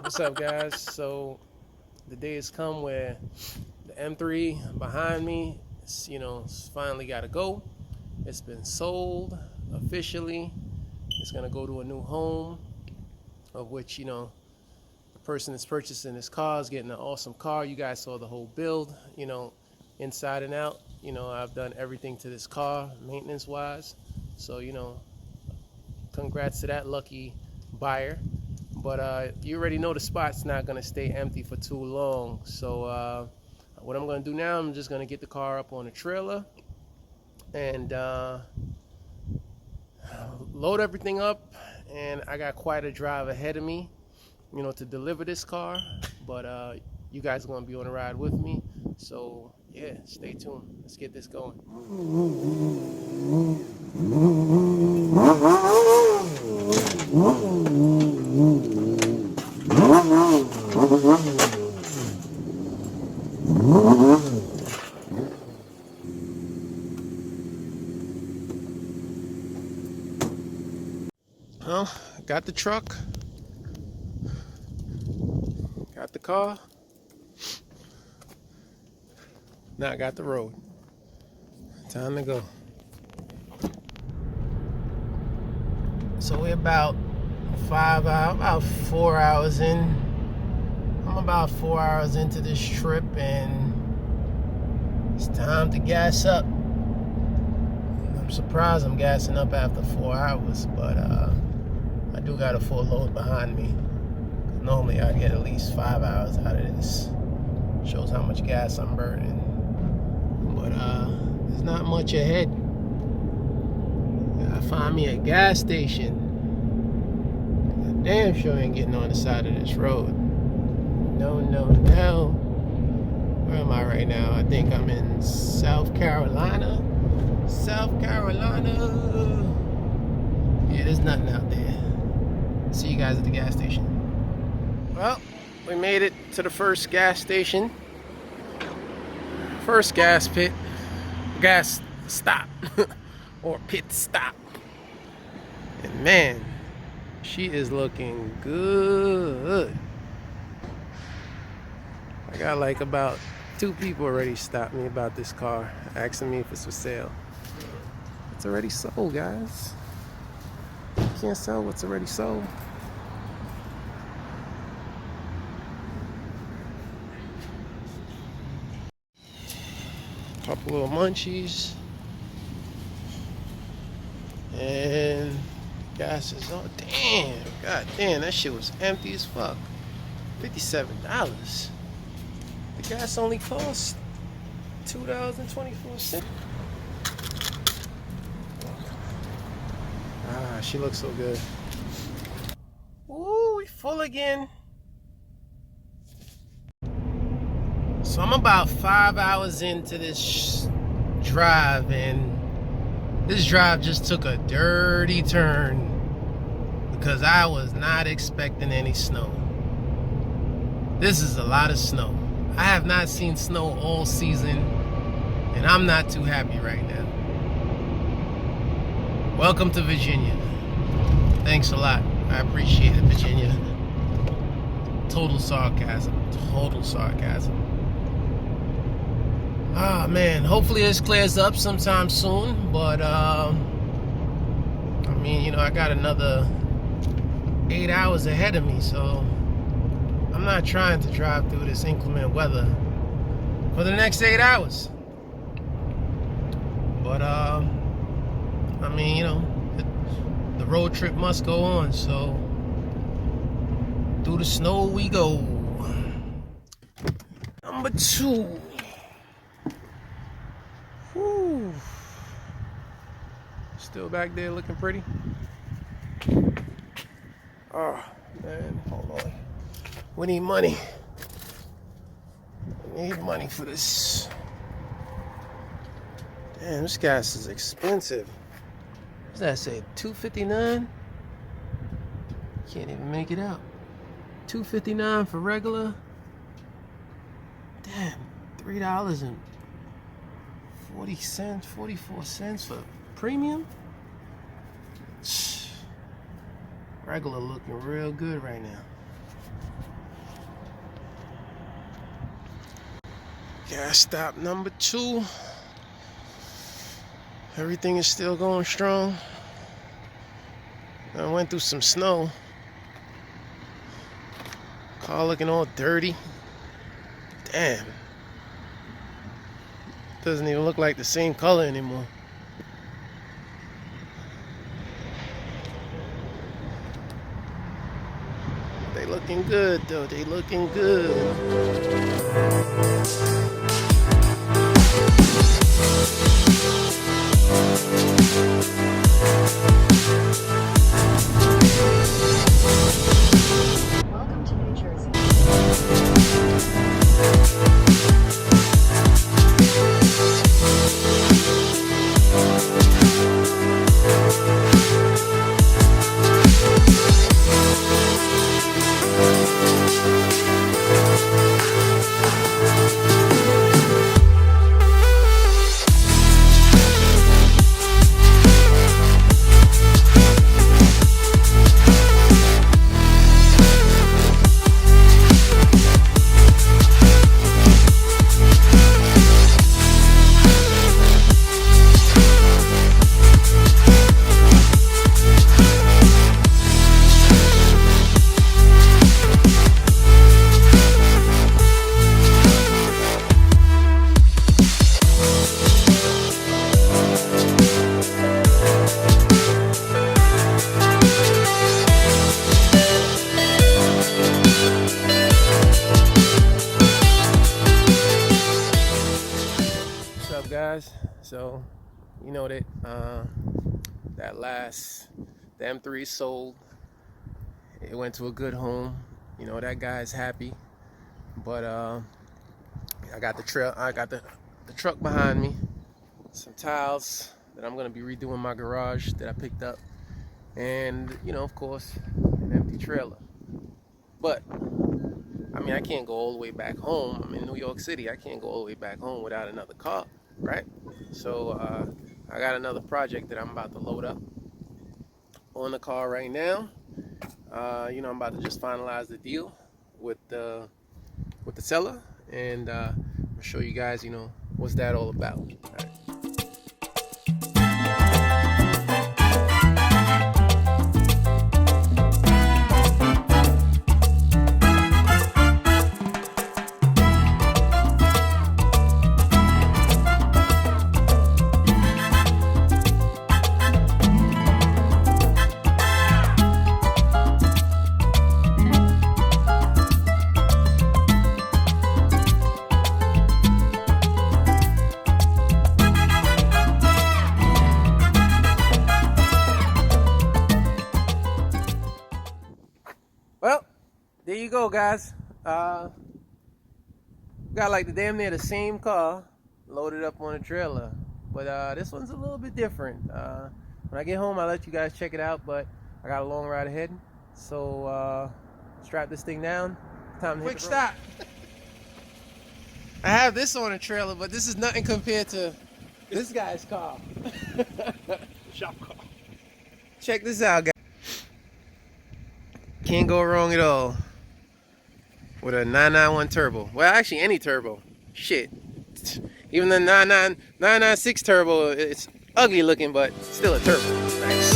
What's up, guys? So the day has come where the M3 behind me, it's finally got to go. It's been sold officially. It's gonna go to a new home, of which the person that's purchasing this car is getting an awesome car. You guys saw the whole build, inside and out. I've done everything to this car, maintenance-wise. So congrats to that lucky buyer. But you already know the spot's not going to stay empty for too long. So what I'm going to do now, I'm just going to get the car up on the trailer and load everything up. And I got quite a drive ahead of me, to deliver this car. But you guys are going to be on the ride with me. So yeah, stay tuned. Let's get this going. Well, got the truck, got the car, now I got the road. Time to go. So we're about 4 hours in. I'm about 4 hours into this trip, and it's time to gas up. I'm surprised I'm gassing up after 4 hours, but I do got a full load behind me. Normally I get at least 5 hours out of this. Shows how much gas I'm burning. But there's not much ahead. Gotta find me a gas station. I damn sure ain't getting on the side of this road. No. Where am I right now? I think I'm in South Carolina. Yeah, there's nothing out there. See you guys at the gas station. Well, we made it to the first gas station. First gas stop. Or pit stop. And man, she is looking good. I got like about 2 people already stopped me about this car, asking me if it's for sale. It's already sold, guys. You can't sell what's already sold. Couple little munchies. And gas is on. Damn, god damn, that shit was empty as fuck. $57. The gas only cost $2.24. Ah, she looks so good. Ooh, we full again. So I'm about 5 hours into this drive, and this drive just took a dirty turn because I was not expecting any snow. This is a lot of snow. I have not seen snow all season, and I'm not too happy right now. Welcome to Virginia. Thanks a lot. I appreciate it, Virginia. Total sarcasm. Ah, man, hopefully this clears up sometime soon, but I got another 8 hours ahead of me, so I'm not trying to drive through this inclement weather for the next 8 hours. But the road trip must go on, so through the snow we go. Number 2. Whew. Still back there looking pretty. Oh man, hold on. We need money. We need money for this. Damn, this gas is expensive. What's that say? $2.59? Can't even make it out. $2.59 for regular. Damn, $3.40, 44 cents for premium. Regular looking real good right now. Gas stop number 2. Everything is still going strong. I went through some snow. Car looking all dirty. Damn. Doesn't even look like the same color anymore. They looking good though. They looking good. Welcome to New Jersey. Guys, so you know that the M3 sold. It went to a good home. You know that guy's happy, but I got the truck behind me, some tiles that I'm gonna be redoing my garage that I picked up, and you know, of course, an empty trailer. But I mean, I can't go all the way back home. I'm in New York City. I can't go all the way back home without another car, right? So I got another project that I'm about to load up on the car right now. You know, I'm about to just finalize the deal with the seller, and I'll show you guys, you know, what's that all about. All right. Well, there you go, guys. Got like the damn near the same car loaded up on a trailer, but this one's a little bit different. When I get home, I'll let you guys check it out, but I got a long ride ahead, so strap this thing down. Time to hit the road. Quick stop. I have this on a trailer, but this is nothing compared to this guy's car. Shop car. Check this out, guys. Can't go wrong at all with a 991 turbo. Well, actually any turbo. Shit. Even the 996 turbo, it's ugly looking, but still a turbo. Nice.